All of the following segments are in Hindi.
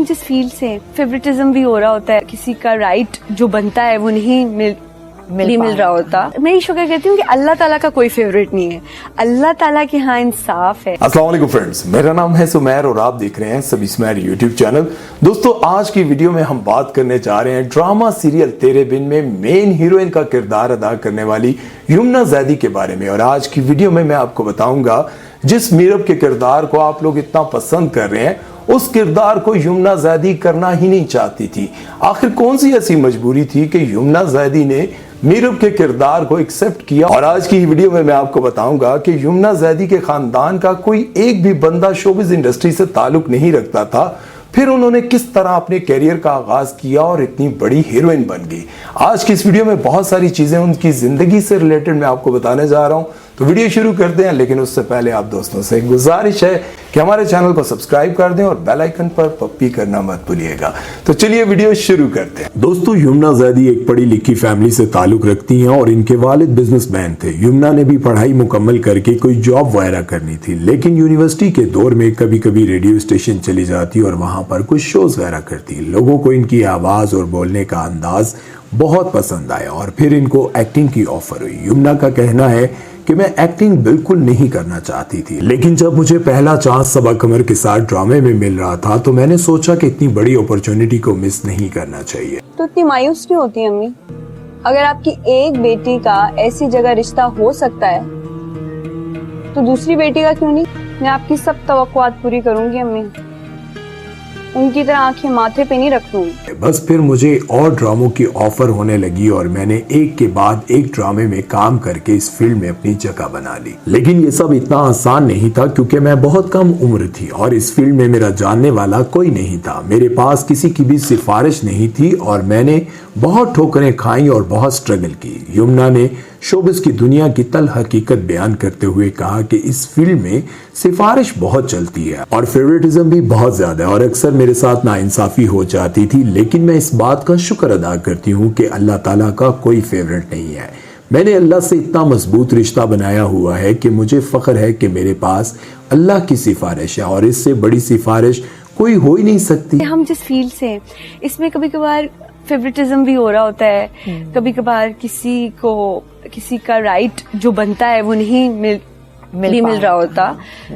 जिस फील्ड से फेवरेटिज्म भी हो रहा होता है, किसी का राइट जो बनता है वो नहीं मिल रहा होता। मैं ये शुक्र करती हूँ कि अल्लाह ताला का कोई फेवरेट नहीं है, अल्लाह ताला के यहाँ इंसाफ है। अस्सलाम वालेकुम फ्रेंड्स, मेरा नाम है सुमैर और आप देख रहे हैं सबी सुमैर यूट्यूब चैनल। दोस्तों, आज की वीडियो में हम बात करने जा रहे हैं ड्रामा सीरियल तेरे बिन में मेन हीरोइन का किरदार अदा करने वाली यमुना जैदी के बारे में। और आज की वीडियो में मैं आपको बताऊंगा जिस मीरब के किरदार को आप लोग इतना पसंद कर रहे हैं, उस किरदार को यमुना जैदी करना ही नहीं चाहती थी। आखिर कौन सी ऐसी मजबूरी थी कि यमुना जैदी ने मीरब के किरदार को एक्सेप्ट किया। और आज की वीडियो में मैं आपको बताऊंगा कि यमुना जैदी के खानदान का कोई एक भी बंदा शोबिज़ इंडस्ट्री से ताल्लुक नहीं रखता था, फिर उन्होंने किस तरह अपने करियर का आगाज किया और इतनी बड़ी हीरोइन बन गई। आज की इस वीडियो में बहुत सारी चीजें उनकी जिंदगी से रिलेटेड मैं आपको बताने जा रहा हूं, तो वीडियो शुरू करते हैं। लेकिन उससे पहले आप दोस्तों से एक गुजारिश है कि हमारे चैनल को सब्सक्राइब कर दें और बेल आइकन पर पप्पी करना मत भूलिएगा। तो चलिए वीडियो शुरू करते हैं। दोस्तों, यमुना जैदी एक पढ़ी लिखी फैमिली से ताल्लुक रखती हैं और इनके वालिद बिजनेसमैन थे। यमुना ने भी पढ़ाई मुकम्मल करके कोई जॉब वगैरह करनी थी, लेकिन यूनिवर्सिटी के दौर में कभी कभी रेडियो स्टेशन चली जाती और वहां पर कुछ शोज वगैरह करती। लोगों को इनकी आवाज और बोलने का अंदाज बहुत पसंद आया और फिर इनको एक्टिंग की ऑफर हुई। यमुना का कहना है कि मैं एक्टिंग बिल्कुल नहीं करना चाहती थी, लेकिन जब मुझे पहला चांस सबा कमर के साथ ड्रामे में मिल रहा था तो मैंने सोचा कि इतनी बड़ी अपॉर्चुनिटी को मिस नहीं करना चाहिए। तो इतनी मायूस क्यों होती है अम्मी? अगर आपकी एक बेटी का ऐसी जगह रिश्ता हो सकता है तो दूसरी बेटी का क्यों नहीं? मैं आपकी सब तवक्कुआत पूरी करूंगी अम्मी, उनकी तरह आंखें माथे पे नहीं रखूंगी। बस फिर मुझे और ड्रामों की ऑफर होने लगी और मैंने एक के बाद एक ड्रामे में काम करके इस फील्ड में अपनी जगह बना ली। लेकिन ये सब इतना आसान नहीं था क्योंकि मैं बहुत कम उम्र थी और इस फील्ड में मेरा जानने वाला कोई नहीं था। मेरे पास किसी की भी सिफारिश नहीं थी और मैंने बहुत ठोकरें खाई और बहुत स्ट्रगल की। यमुना ने शोबिस की दुनिया की तल हकीकत बयान करते हुए कहा कि इस फील्ड में सिफारिश बहुत चलती है और फेवरेटिज्म भी बहुत ज्यादा है और अक्सर मेरे साथ नाइंसाफी हो जाती थी, लेकिन मैं इस बात का शुक्र अदा करती हूँ कि अल्लाह ताला का कोई फेवरेट नहीं है। मैंने अल्लाह से इतना मजबूत रिश्ता बनाया हुआ है कि मुझे फख्र है कि मेरे पास अल्लाह की सिफारिश है और इससे बड़ी सिफारिश कोई हो ही नहीं सकती। हम जिस फील्ड से, इसमें कभी कभार फेवरेटिज्म भी हो रहा होता है, कभी कभार किसी का राइट जो बनता है वो नहीं मिल रहा होता।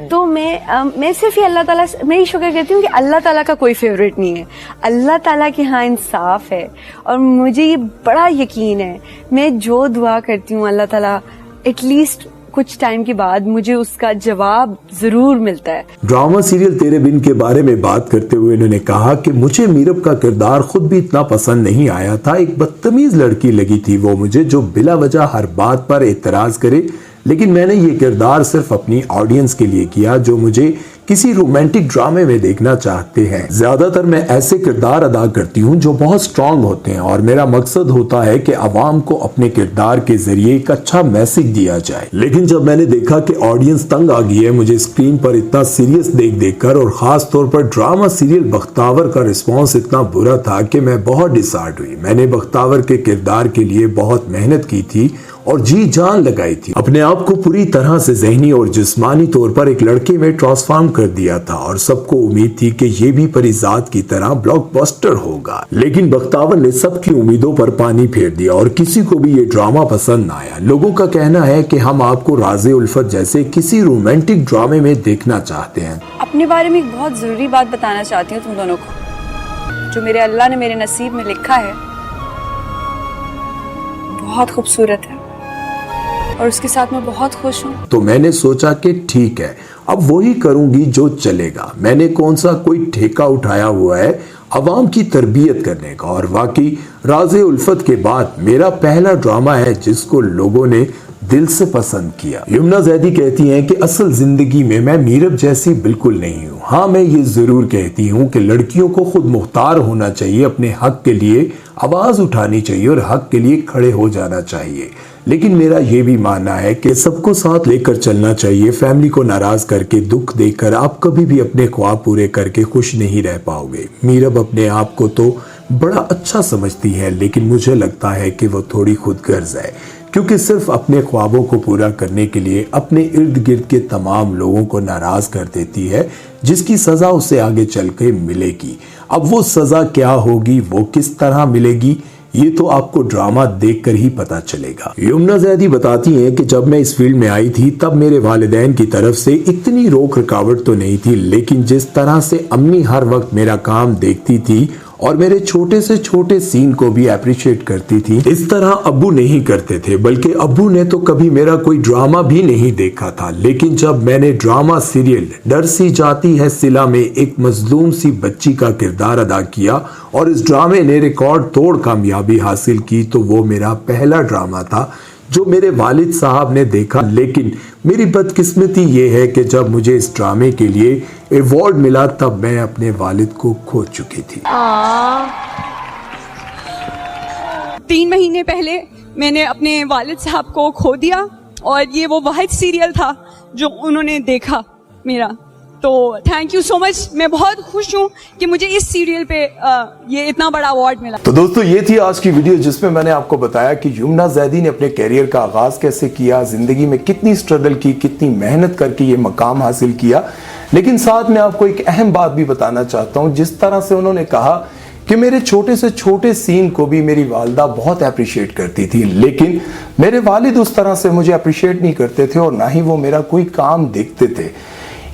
तो मैं सिर्फ ये अल्लाह ताला, मैं ये शुक्र करती हूँ कि अल्लाह ताला का कोई फेवरेट नहीं है, अल्लाह ताला के यहाँ इंसाफ है। और मुझे ये बड़ा यकीन है, मैं जो दुआ करती हूँ अल्लाह ताला एटलीस्ट कुछ टाइम के बाद मुझे उसका जवाब जरूर मिलता है। ड्रामा सीरियल तेरे बिन के बारे में बात करते हुए इन्होंने कहा कि मुझे मीरब का किरदार खुद भी इतना पसंद नहीं आया था। एक बदतमीज लड़की लगी थी वो मुझे, जो बिला वजह हर बात पर एतराज करे, लेकिन मैंने ये किरदार सिर्फ अपनी ऑडियंस के लिए किया जो मुझे किसी रोमांटिक ड्रामे में देखना चाहते हैं। ज्यादातर मैं ऐसे किरदार अदा करती हूँ जो बहुत स्ट्रांग होते हैं और मेरा मकसद होता है कि आवाम को अपने किरदार के जरिए एक अच्छा मैसेज दिया जाए। लेकिन जब मैंने देखा कि ऑडियंस तंग आ गई है मुझे स्क्रीन पर इतना सीरियस देख कर और खास तौर पर ड्रामा सीरियल बख्तावर का रिस्पॉन्स इतना बुरा था कि मैं बहुत डिसहार्ट हुई। मैंने बख्तावर के किरदार के लिए बहुत मेहनत की थी और जी जान लगाई थी, अपने आप को पूरी तरह से ज़हनी और जिस्मानी तौर पर एक लड़के में ट्रांसफॉर्म कर दिया था और सबको उम्मीद थी कि ये भी परिजात की तरह ब्लॉकबस्टर होगा। लेकिन बख्तावर ने सबकी उम्मीदों पर पानी फेर दिया और किसी को भी ये ड्रामा पसंद ना आया। लोगों का कहना है कि हम आपको राज़े उल्फत जैसे किसी रोमांटिक ड्रामे में देखना चाहते हैं। अपने बारे में एक बहुत जरूरी बात बताना चाहती हूँ तुम दोनों को, जो मेरे अल्लाह ने मेरे नसीब में लिखा है बहुत खूबसूरत है और उसके साथ मैं बहुत खुश हूँ। तो मैंने सोचा कि ठीक है, अब वही करूंगी जो चलेगा। मैंने कौन सा कोई ठेका उठाया हुआ है अवाम की तरबियत करने का। और वाकई राज़े उल्फत के बाद मेरा पहला ड्रामा है जिसको लोगों ने दिल से पसंद किया। यमुना जैदी कहती हैं कि असल जिंदगी में मैं मीरब जैसी बिल्कुल नहीं हूँ। हाँ, मैं ये जरूर कहती हूँ कि लड़कियों को खुद मुख्तार होना चाहिए, अपने हक के लिए आवाज उठानी चाहिए और हक के लिए खड़े हो जाना चाहिए। लेकिन मेरा ये भी मानना है कि सबको साथ लेकर चलना चाहिए। फैमिली को नाराज करके, दुख देकर आप कभी भी अपने ख्वाब पूरे करके खुश नहीं रह पाओगे। मीरब अपने आप को तो बड़ा अच्छा समझती है, लेकिन मुझे लगता है कि वो थोड़ी खुदगर्ज है। क्योंकि सिर्फ अपने ख्वाबों को पूरा करने के लिए अपने इर्द गिर्द के तमाम लोगों को नाराज कर देती है, जिसकी सजा उसे आगे चल के मिलेगी। अब वो सजा क्या होगी, वो किस तरह मिलेगी, ये तो आपको ड्रामा देखकर ही पता चलेगा। यमुना जैदी बताती हैं कि जब मैं इस फील्ड में आई थी तब मेरे वालिदैन की तरफ से इतनी रोक रुकावट तो नहीं थी, लेकिन जिस तरह से अम्मी हर वक्त मेरा काम देखती थी और मेरे छोटे से छोटे सीन को भी अप्रिशिएट करती थी, इस तरह अब्बू नहीं करते थे। बल्कि अब्बू ने तो कभी मेरा कोई ड्रामा भी नहीं देखा था। लेकिन जब मैंने ड्रामा सीरियल डर सी जाती है सिला में एक मजलूम सी बच्ची का किरदार अदा किया और इस ड्रामे ने रिकॉर्ड तोड़ कामयाबी हासिल की, तो वो मेरा पहला ड्रामा था जो मेरे वालिद साहब ने देखा। लेकिन मेरी बदकिस्मती ये है कि जब मुझे इस ड्रामे के लिए अवार्ड मिला तब मैं अपने वालिद को खो चुकी थी। 3 महीने पहले मैंने अपने वालिद साहब को खो दिया और ये वो वाहिद सीरियल था जो उन्होंने देखा मेरा। तो थैंक यू सो मच। मैं बहुत खुश हूँ कि मुझे इस सीरियल पे ये इतना बड़ा अवार्ड मिला। तो दोस्तों ये थी आज की वीडियो जिसमें मैंने आपको बताया कि यमुना जैदी ने अपने कैरियर का आगाज कैसे किया, जिंदगी में कितनी स्ट्रगल की, कितनी मेहनत करके ये मकाम हासिल किया। लेकिन साथ में आपको एक अहम बात भी बताना चाहता हूँ, जिस तरह से उन्होंने कहा कि मेरे छोटे से छोटे सीन को भी मेरी वालिदा बहुत अप्रिशिएट करती थी, लेकिन मेरे वालिद उस तरह से मुझे अप्रिशिएट नहीं करते थे और ना ही वो मेरा कोई काम देखते थे।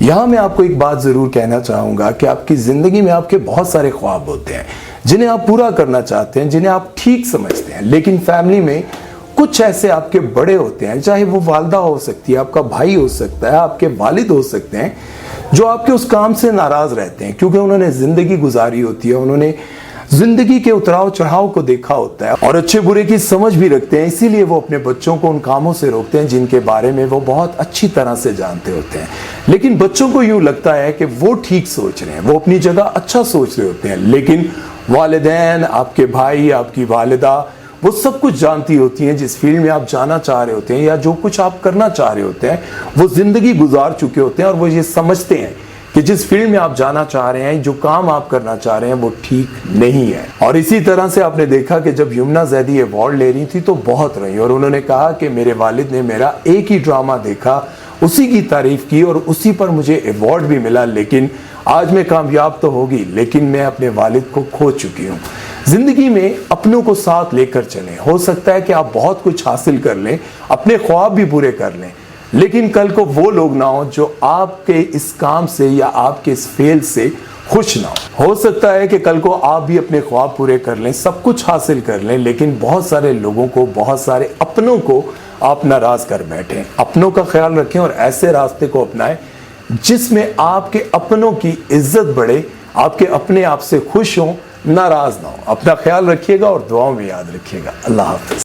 यहां मैं आपको एक बात जरूर कहना चाहूंगा कि आपकी जिंदगी में आपके बहुत सारे ख्वाब होते हैं जिन्हें आप पूरा करना चाहते हैं, जिन्हें आप ठीक समझते हैं, लेकिन फैमिली में कुछ ऐसे आपके बड़े होते हैं, चाहे वो वालिदा हो सकती है, आपका भाई हो सकता है, आपके वालिद हो सकते हैं, जो आपके उस काम से नाराज रहते हैं क्योंकि उन्होंने जिंदगी गुजारी होती है, उन्होंने जिंदगी के उतराव चढ़ाव को देखा होता है और अच्छे बुरे की समझ भी रखते हैं। इसीलिए वो अपने बच्चों को उन कामों से रोकते हैं जिनके बारे में वो बहुत अच्छी तरह से जानते होते हैं। लेकिन बच्चों को यूं लगता है कि वो ठीक सोच रहे हैं, वो अपनी जगह अच्छा सोच रहे होते हैं, लेकिन वालिदैन, आपके भाई, आपकी वालिदा वो सब कुछ जानती होती हैं। जिस फील्ड में आप जाना चाह रहे होते हैं या जो कुछ आप करना चाह रहे होते हैं वो जिंदगी गुजार चुके होते हैं और वो ये समझते हैं कि जिस फील्ड में आप जाना चाह रहे हैं, जो काम आप करना चाह रहे हैं वो ठीक नहीं है। और इसी तरह से आपने देखा कि जब यमुना जैदी अवार्ड ले रही थी तो बहुत रही और उन्होंने कहा कि मेरे वालिद ने मेरा एक ही ड्रामा देखा, उसी की तारीफ की और उसी पर मुझे अवार्ड भी मिला। लेकिन आज मैं कामयाब तो होगी, लेकिन मैं अपने वालिद को खो चुकी हूँ। जिंदगी में अपनों को साथ लेकर चलें। हो सकता है कि आप बहुत कुछ हासिल कर लें, अपने ख्वाब भी पूरे कर लें, लेकिन कल को वो लोग ना हो जो आपके इस काम से या आपके इस फेल से खुश ना हो सकता है कि कल को आप भी अपने ख्वाब पूरे कर लें, सब कुछ हासिल कर लें, लेकिन बहुत सारे लोगों को, बहुत सारे अपनों को आप नाराज कर बैठें। अपनों का ख्याल रखें और ऐसे रास्ते को अपनाएं जिसमें आपके अपनों की इज्जत बढ़े, आपके अपने आप से खुश हों, नाराज ना हो। अपना ख्याल रखिएगा और दुआओं में याद रखिएगा। अल्लाह हाफ़िज़।